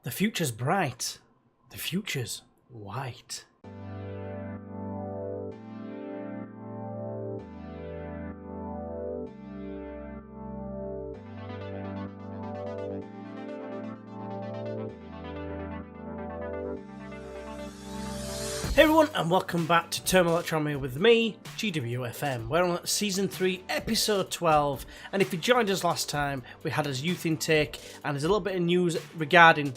The future's bright. The future's white. Hey everyone, and welcome back to Turmoil at Tranmere with me, GWFM. We're on Season 3, Episode 12, and if you joined us last time, we had a youth intake, and there's a little bit of news regarding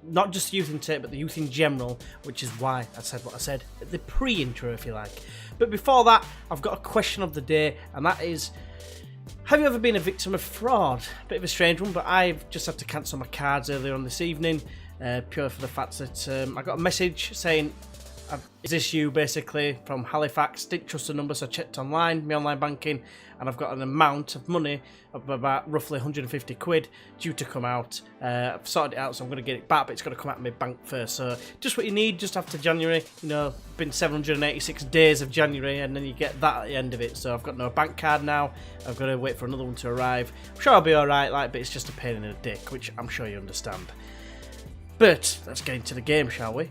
not just the youth intake, but the youth in general, which is why I said what I said, the pre-intro if you like. But before that, I've got a question of the day, and that is, have you ever been a victim of fraud? Bit of a strange one, but I've just had to cancel my cards earlier on this evening, purely for the fact that I got a message saying, is this you, basically, from Halifax? Didn't trust the number, so I checked online, my online banking, and I've got an amount of money of about roughly 150 quid due to come out. I've sorted it out, so I'm going to get it back, but it's got to come out of my bank first. So just what you need just after January. You know, been 786 days of January, and then you get that at the end of it. So I've got no bank card now. I've got to wait for another one to arrive. I'm sure I'll be alright, but it's just a pain in the dick, which I'm sure you understand. But let's get into the game, shall we?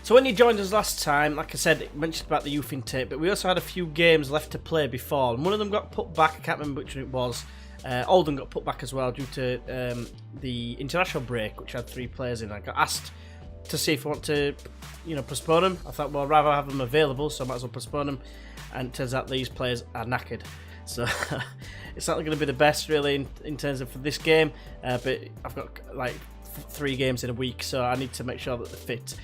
So when you joined us last time, like I said, it mentioned about the youth intake, but we also had a few games left to play before, and one of them got put back. I can't remember which one it was. Oldham got put back as well due to the international break, which had 3 players in. I got asked to see if I want to, postpone them. I thought, well, I'd rather have them available, so I might as well postpone them. And it turns out these players are knackered. So it's not going to be the best, really, in terms of for this game. But I've got, 3 games in a week, so I need to make sure that they're fit.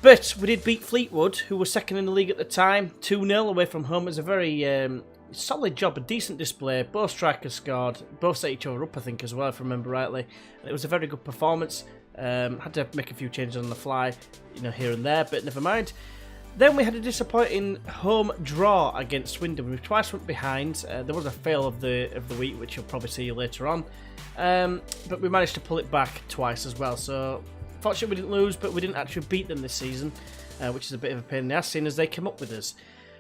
But we did beat Fleetwood, who were second in the league at the time, 2-0 away from home. It was a very solid job, a decent display. Both strikers scored, both set each other up, I think, as well, if I remember rightly. And it was a very good performance. Had to make a few changes on the fly, here and there, but never mind. Then we had a disappointing home draw against Swindon. We twice went behind. There was a fail of the week, which you'll probably see later on. But we managed to pull it back twice as well, so fortunately, we didn't lose, but we didn't actually beat them this season, which is a bit of a pain in the ass, seeing as they came up with us.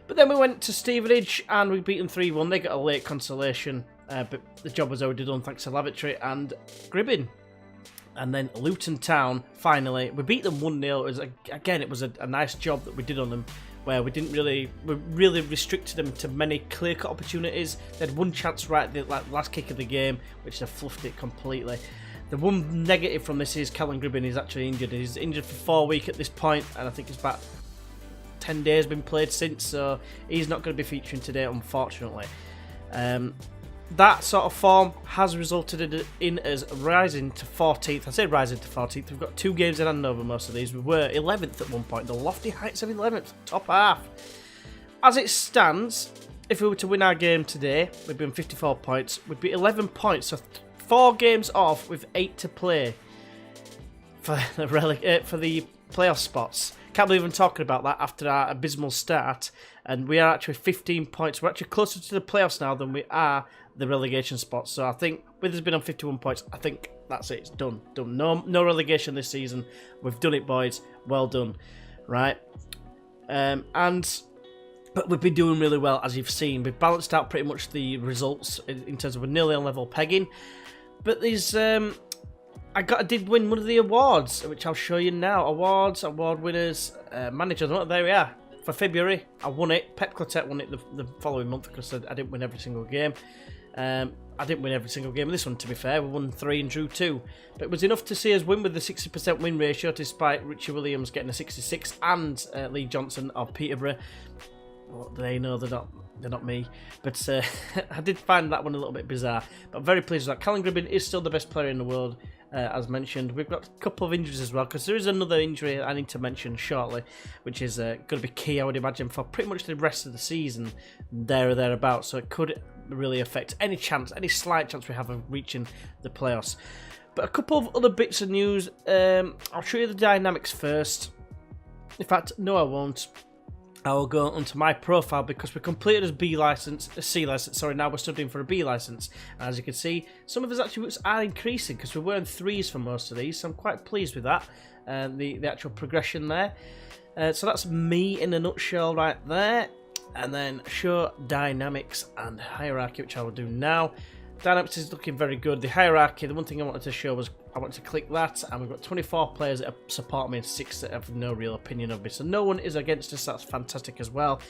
But then we went to Stevenage, and we beat them 3-1. They got a late consolation, but the job was already done thanks to Lavatory and Gribbin. And then Luton Town, finally, we beat them 1-0. It was a nice job that we did on them, where we really restricted them to many clear-cut opportunities. They had one chance right at the last kick of the game, which they fluffed it completely. The one negative from this is Callum Gribbin is actually injured. He's injured for 4 weeks at this point, and I think it's about 10 days been played since, so he's not going to be featuring today, unfortunately. That sort of form has resulted in us rising to 14th. I say rising to 14th. We've got 2 games in hand over most of these. We were 11th at one point, the lofty heights of 11th, top half. As it stands, if we were to win our game today, we'd be on 54 points. We'd be 11 points, so 4 games off with 8 to play for the playoff spots. Can't believe I'm talking about that after our abysmal start. And we are actually 15 points. We're actually closer to the playoffs now than we are the relegation spots. So I think with us being on 51 points, I think that's it. It's done. No relegation this season. We've done it, boys. Well done. Right. But we've been doing really well, as you've seen. We've balanced out pretty much the results in terms of a nearly on level pegging. But there's, I did win one of the awards, which I'll show you now. Award winners, managers. Well, there we are. For February, I won it. Pep Clotet won it the following month because I didn't win every single game. I didn't win every single game of this one, to be fair. We won 3 and drew 2. But it was enough to see us win with the 60% win ratio, despite Richie Williams getting a 66 and Lee Johnson of Peterborough. Well, they know they're not me, but I did find that one a little bit bizarre. But I'm very pleased with that. Callum Gribbin is still the best player in the world, as mentioned. We've got a couple of injuries as well, because there is another injury I need to mention shortly, which is going to be key, I would imagine, for pretty much the rest of the season, there or thereabouts. So it could really affect any slight chance we have of reaching the playoffs. But a couple of other bits of news. I'll show you the dynamics first. In fact, no, I won't. I will go onto my profile because we completed a C license. Sorry, now we're studying for a B license. And as you can see, some of his attributes are increasing because we were in 3s for most of these. So I'm quite pleased with that. The actual progression there. So that's me in a nutshell right there. And then show dynamics and hierarchy, which I will do now. Dynamics is looking very good. The hierarchy, the one thing I wanted to show was I want to click that, and we've got 24 players that support me and 6 that have no real opinion of me. So no one is against us. That's fantastic as well.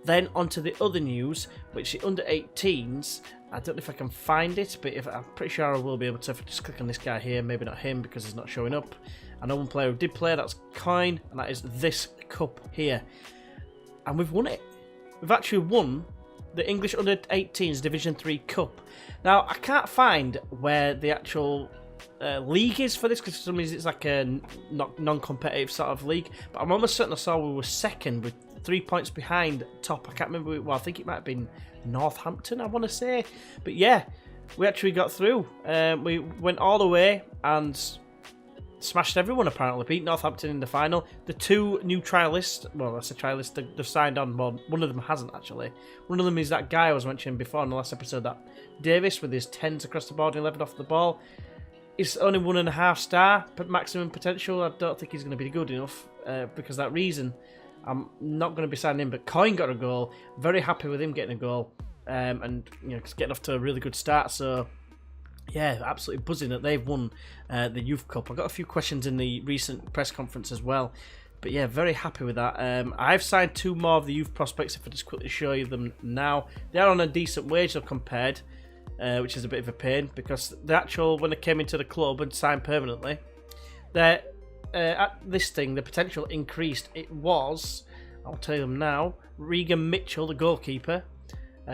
Then onto the other news, which is under 18s. I don't know if I can find it, but I'm pretty sure I will be able to. If I just click on this guy here, maybe not him because he's not showing up. I know one player who did play, that's Coin, and that is this cup here. And we've won it. We've actually won the English under 18s Division 3 Cup. Now, I can't find where the actual league is for this, because for some reason it's like a non-competitive sort of league. But I'm almost certain I saw we were second with 3 points behind top. I can't remember. Well, I think it might have been Northampton, I want to say. But yeah, we actually got through. We went all the way and smashed everyone, apparently. Beat Northampton in the final. The 2 new trialists, well, that's a trialist, they've signed on. Well, one of them hasn't, actually. One of them is that guy I was mentioning before in the last episode, that Davis, with his 10s across the board and 11 off the ball. He's only 1.5 star maximum potential. I don't think he's going to be good enough because of that reason. I'm not going to be signing him, but Coin got a goal. Very happy with him getting a goal and getting off to a really good start. So yeah, absolutely buzzing that they've won the Youth Cup. I got a few questions in the recent press conference as well, but yeah, very happy with that. I've signed 2 more of the youth prospects. If I just quickly show you them now, they're on a decent wage though compared, which is a bit of a pain because the actual, when they came into the club and signed permanently, they're at this thing, the potential increased. It was, I'll tell you them now, Regan Mitchell, the goalkeeper,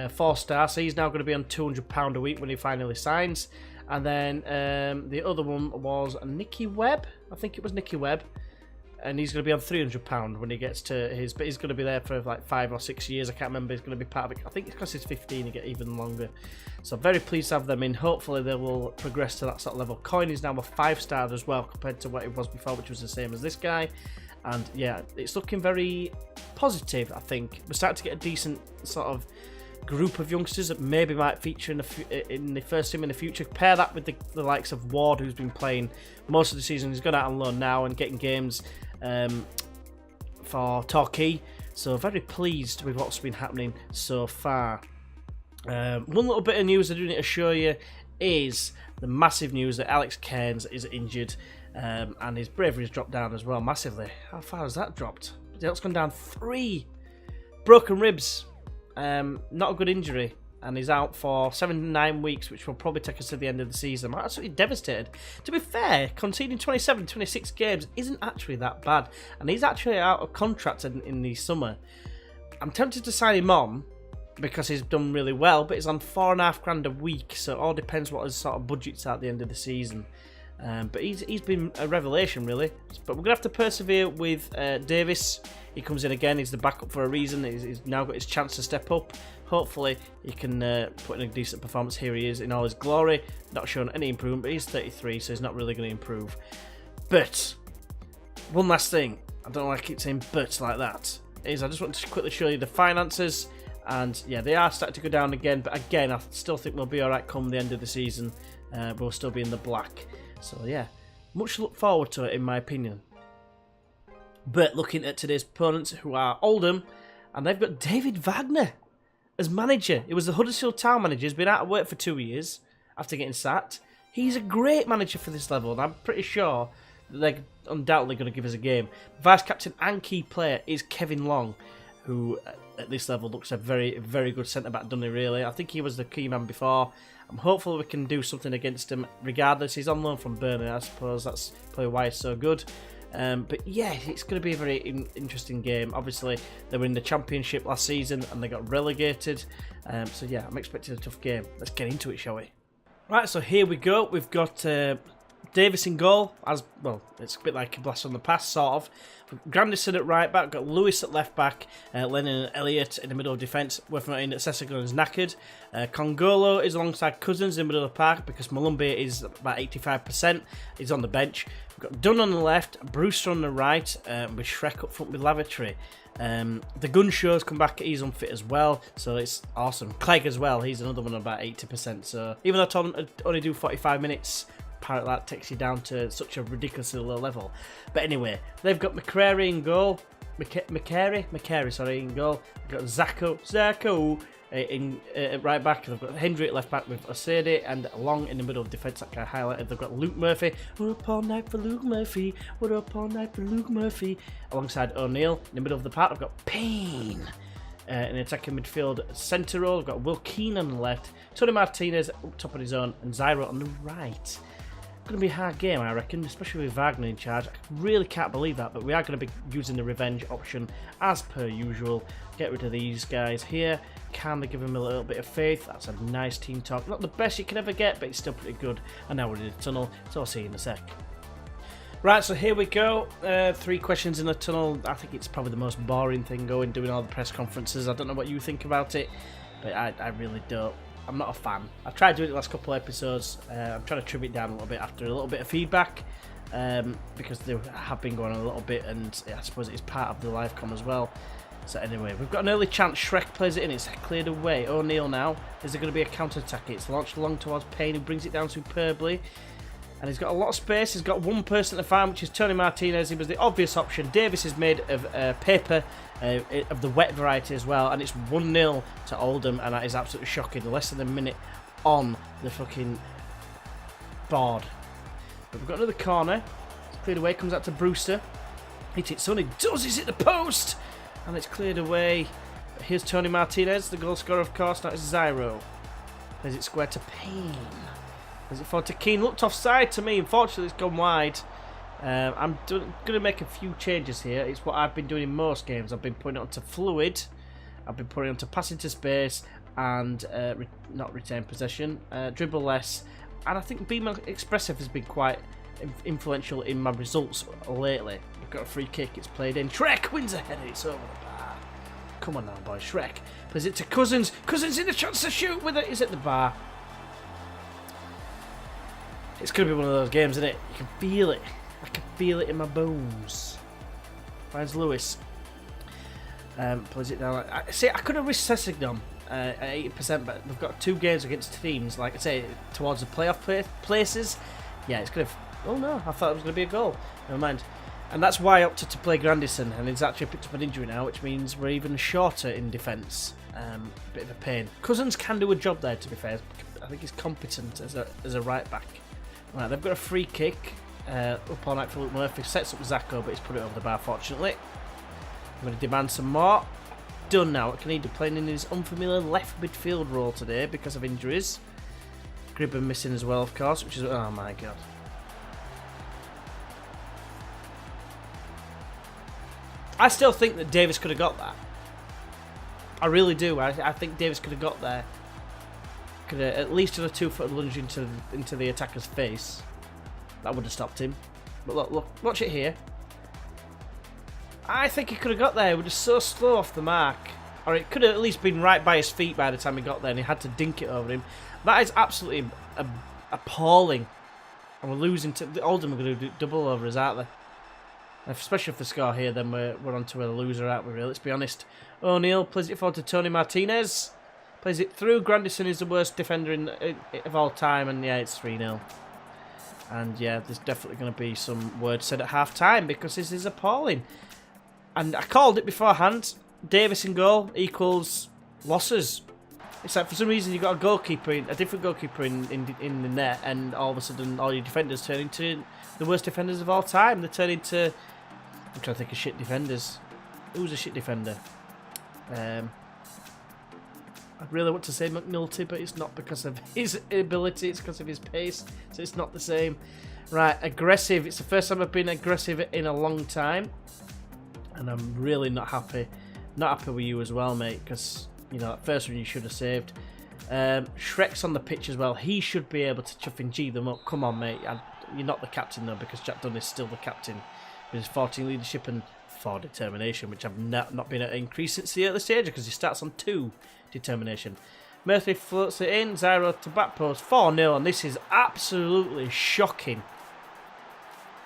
4 star, so he's now going to be on £200 a week when he finally signs. And then the other one was Nicky Webb, I think it was Nicky Webb, and he's going to be on £300 when he gets to his, but he's going to be there for like 5 or 6 years. I can't remember. He's going to be part of it. I think it's because he's 15, he get even longer. So very pleased to have them in. Hopefully they will progress to that sort of level. Coin is now a 5 star as well compared to what it was before, which was the same as this guy. And yeah, it's looking very positive. I think we're starting to get a decent sort of group of youngsters that maybe might feature in the first team in the future. Pair that with the likes of Ward, who's been playing most of the season. He's gone out on loan now and getting games for Torquay. So very pleased with what's been happening so far. One little bit of news I do need to show you is the massive news that Alex Cairns is injured, and his bravery has dropped down as well massively. How far has that dropped? It's gone down 3. Broken ribs. Not a good injury, and he's out for 7 to 9 weeks, which will probably take us to the end of the season. I'm absolutely devastated. To be fair, conceding 27, 26 games isn't actually that bad, and he's actually out of contract in the summer. I'm tempted to sign him on because he's done really well, but he's on £4.5 a week, so it all depends what his sort of budget's at the end of the season. But he's been a revelation, really. But we're going to have to persevere with Davis. He comes in again. He's the backup for a reason. He's now got his chance to step up. Hopefully, he can put in a decent performance. Here he is in all his glory. Not showing any improvement, but he's 33, so he's not really going to improve. But one last thing. I don't know why I keep saying but like that. Is I just want to quickly show you the finances. And yeah, they are starting to go down again. But again, I still think we'll be all right come the end of the season. We'll still be in the black. So yeah, much to look forward to it in my opinion. But looking at today's opponents, who are Oldham, and they've got David Wagner as manager. He was the Huddersfield Town manager. He's been out of work for 2 years after getting sacked. He's a great manager for this level, and I'm pretty sure that they're undoubtedly going to give us a game. Vice captain and key player is Kevin Long, who at this level looks a very, very good centre-back, doesn't he, really? I think he was the key man before. I'm hopeful we can do something against him regardless. He's on loan from Burnley, I suppose. That's probably why he's so good. But yeah, it's going to be a very interesting game. Obviously, they were in the Championship last season and they got relegated. So yeah, I'm expecting a tough game. Let's get into it, shall we? Right, so here we go. We've got Davis in goal. As well, it's a bit like a blast from the past, sort of. Grandison at right back, got Lewis at left back, Lennon and Elliott in the middle of defence, worth noting that Sessagun is knackered. Congolo is alongside Cousins in the middle of the park because Malumbi is about 85%. He's on the bench. We've got Dunn on the left, Brewster on the right, with Shrek up front with Lavatory. The gun show's come back, he's unfit as well, so it's awesome. Clegg as well, he's another one about 80%. So even though I told him to only do 45 minutes, apparently that takes you down to such a ridiculously low level. But anyway, they've got McCrary in goal. McCary, sorry, in goal. They've got Zacco in right back. They've got Hendry at left back with Osede and Long in the middle of defence. That kind of highlighted. They've got Luke Murphy. We're up all night for Luke Murphy. We're up all night for Luke Murphy. Alongside O'Neill in the middle of the park. They've got Payne. In attacking midfield centre role, we've got Will Keane on the left, Tony Martinez up top on his own, and Zyro on the right. Going to be a hard game, I reckon, especially with Wagner in charge. I really can't believe that, but we are going to be using the revenge option as per usual. Get rid of these guys here. Can they give him a little bit of faith? That's a nice team talk. Not the best you can ever get, but it's still pretty good. And now we're in the tunnel, so I'll see you in a sec. Right, so here we go. 3 questions in the tunnel. I think it's probably the most boring thing doing all the press conferences. I don't know what you think about it, but I really don't. I'm not a fan. I've tried doing it the last couple of episodes. I'm trying to trim it down a little bit after a little bit of feedback, because they have been going on a little bit, and I suppose it's part of the live com as well. So anyway, we've got an early chance. Shrek plays it in. It's cleared away. O'Neill now. Is there going to be a counter-attack? It's launched long towards Payne, who brings it down superbly. And he's got a lot of space. He's got one person to find, which is Tony Martinez. He was the obvious option. Davis is made of paper, of the wet variety as well. And it's 1-0 to Oldham. And that is absolutely shocking. Less than a minute on the fucking board. But we've got another corner. It's cleared away. Comes out to Brewster. Hit it. Sonny does. He's hit the post. And it's cleared away. But here's Tony Martinez, the goal scorer, of course. That is Zyro. Plays it square to Payne. Is it forward to Keane? Looked offside to me. Unfortunately, it's gone wide. I'm going to make a few changes here. It's what I've been doing in most games. I've been putting it onto fluid. I've been putting it onto pass into space and not retain possession. Dribble less. And I think being more expressive has been quite influential in my results lately. We've got a free kick. It's played in. Shrek wins a header. It's over the bar. Come on now, boys. Shrek plays it to Cousins. Cousins in a chance to shoot with it. Is at the bar. It's going to be one of those games, isn't it? You can feel it. I can feel it in my bones. Finds Lewis. Plays it down. See, I could have risked Sessegnon at 80%, but we've got 2 games against teams, like I say, towards the playoff places. Yeah, it's going to... Oh no, I thought it was going to be a goal. Never mind. And that's why I opted to play Grandison, and he's actually picked up an injury now, which means we're even shorter in defence. Bit of a pain. Cousins can do a job there, to be fair. I think he's competent as a right back. Right, they've got a free kick. Up all night for Luke Murphy. Sets up Zacco, but he's put it over the bar, fortunately. I'm going to demand some more. Done now. Canida playing in his unfamiliar left midfield role today because of injuries. Gribben missing as well, of course, which is... Oh, my God. I still think that Davis could have got that. I really do. I think Davis could have got there. Could have at least done a 2-foot lunge into the attacker's face. That would have stopped him. But look, watch it here. I think he could have got there. He was just so slow off the mark. Or it could have at least been right by his feet by the time he got there and he had to dink it over him. That is absolutely appalling. And we're losing to... The Oldham are going to do double over us, aren't they? And especially if they score here, then we're on to a loser, aren't we, really? Let's be honest. O'Neill plays it forward to Tony Martinez. Plays it through. Grandison is the worst defender of all time, and yeah, it's 3-0. And yeah, there's definitely going to be some words said at half-time because this is appalling. And I called it beforehand. Davis in goal equals losses. It's like for some reason you've got a different goalkeeper in the net, and all of a sudden all your defenders turn into the worst defenders of all time. They turn into... I'm trying to think of shit defenders. Who's a shit defender? I really want to say McNulty, but it's not because of his ability, it's because of his pace, so it's not the same. Right, aggressive. It's the first time I've been aggressive in a long time, and I'm really not happy. Not happy with you as well, mate, because, you know, that first one you should have saved. Shrek's on the pitch as well. He should be able to chuff and G them up. Come on, mate. You're not the captain, though, because Jack Dunn is still the captain with his 14 leadership and 4 determination, which I've not been able to increase since the early stage because he starts on 2 determination. Murphy floats it in. Zyro to back post. 4-0, and this is absolutely shocking.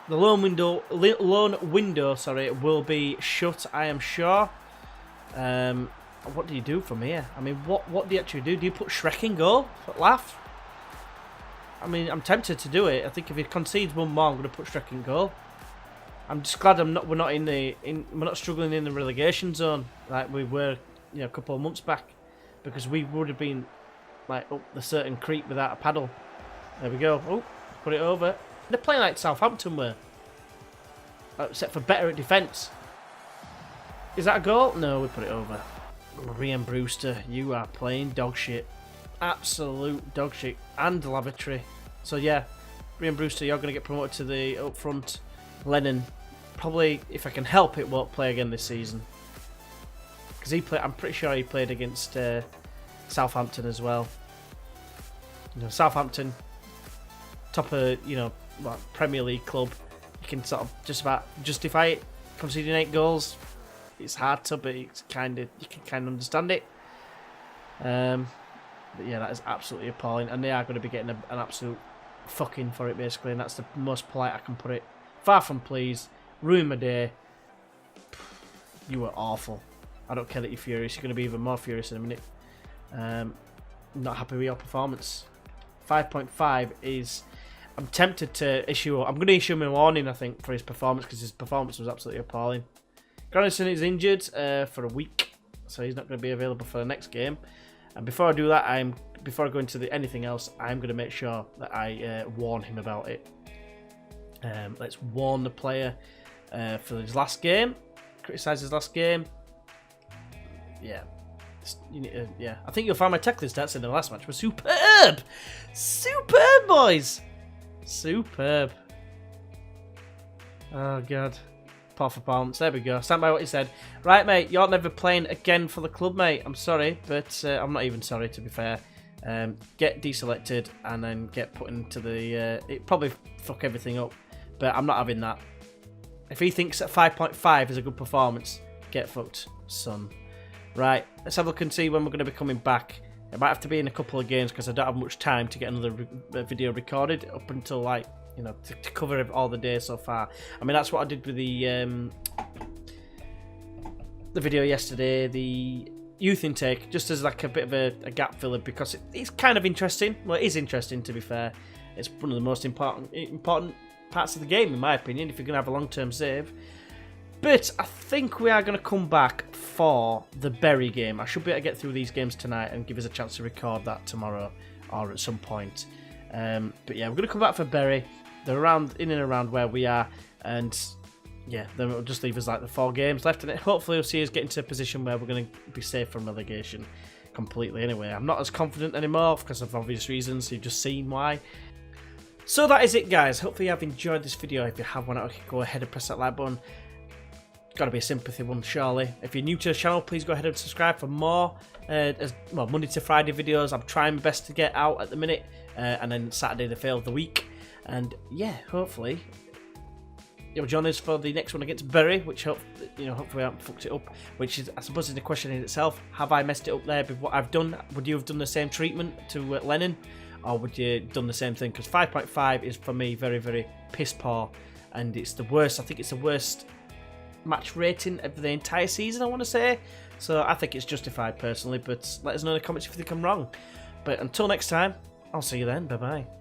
The loan window, will be shut, I am sure. What do you do from here? I mean, what do you actually do? Do you put Shrek in goal? For laugh? I mean, I'm tempted to do it. I think if he concedes one more, I'm going to put Strick in goal. I'm just glad we're not struggling in the relegation zone like we were, a couple of months back, because we would have been like up the certain creek without a paddle. There we go. Oh, put it over. They're playing like Southampton were, except for better at defence. Is that a goal? No, we put it over. Rian Brewster, you are playing dog shit. Absolute dog shit. And Lavatory. So yeah, Rian Brewster, you're going to get promoted to the up front. Lennon, probably, if I can help it, won't play again this season. Because I'm pretty sure he played against Southampton as well. Southampton, top of, Premier League club. You can sort of just about justify it. Conceding 8 goals, it's hard to, but it's you can kind of understand it. But yeah, that is absolutely appalling, and they are going to be getting an absolute fucking for it, basically, and that's the most polite I can put it. Far from pleased, ruined my day. You were awful. I don't care that you're furious. You're going to be even more furious in a minute. Not happy with your performance. 5.5 is... I'm tempted to issue... I'm going to issue him a warning, I think, for his performance, because his performance was absolutely appalling. Granison is injured for a week, so he's not going to be available for the next game. And before I do that, before I go into anything else, I'm going to make sure that I warn him about it. Let's warn the player for his last game. Criticise his last game. Yeah. I think you'll find my tackling stats in the last match were superb! Superb, boys! Superb. Oh, God. Poor for bounce. There we go. Stand by what you said. Right, mate. You're never playing again for the club, mate. I'm sorry, but I'm not even sorry, to be fair. Get deselected and then get put into the... it probably fuck everything up, but I'm not having that. If he thinks that 5.5 is a good performance, get fucked, son. Right, let's have a look and see when we're going to be coming back. It might have to be in a couple of games because I don't have much time to get another video recorded up until, like, to cover all the days so far. I mean, that's what I did with the video yesterday, the youth intake, just as like a bit of a gap filler, because it's kind of interesting. Well, it is interesting, to be fair. It's one of the most important parts of the game, in my opinion, if you're going to have a long-term save. But I think we are going to come back for the Bury game. I should be able to get through these games tonight and give us a chance to record that tomorrow or at some point. But yeah, we're going to come back for Bury. They're in and around where we are, and yeah, then it'll just leave us like the 4 games left, and hopefully we'll see us get into a position where we're going to be safe from relegation completely anyway. I'm not as confident anymore because of obvious reasons. You've just seen why. So that is it, guys. Hopefully you have enjoyed this video. If you have one, go ahead and press that like button. Got to be a sympathy one, surely. If you're new to the channel, please go ahead and subscribe for more Monday to Friday videos. I'm trying my best to get out at the minute, and then Saturday the fail of the week. And yeah, hopefully you'll join us for the next one against Bury, which hopefully I haven't fucked it up. Which is, I suppose, is the question in itself: have I messed it up there with what I've done? Would you have done the same treatment to Lennon, or would you have done the same thing? Because 5.5 is for me very, very piss poor, and it's the worst. I think it's the worst match rating of the entire season, I want to say. So I think it's justified personally, but let us know in the comments if you think I'm wrong. But until next time, I'll see you then. Bye bye.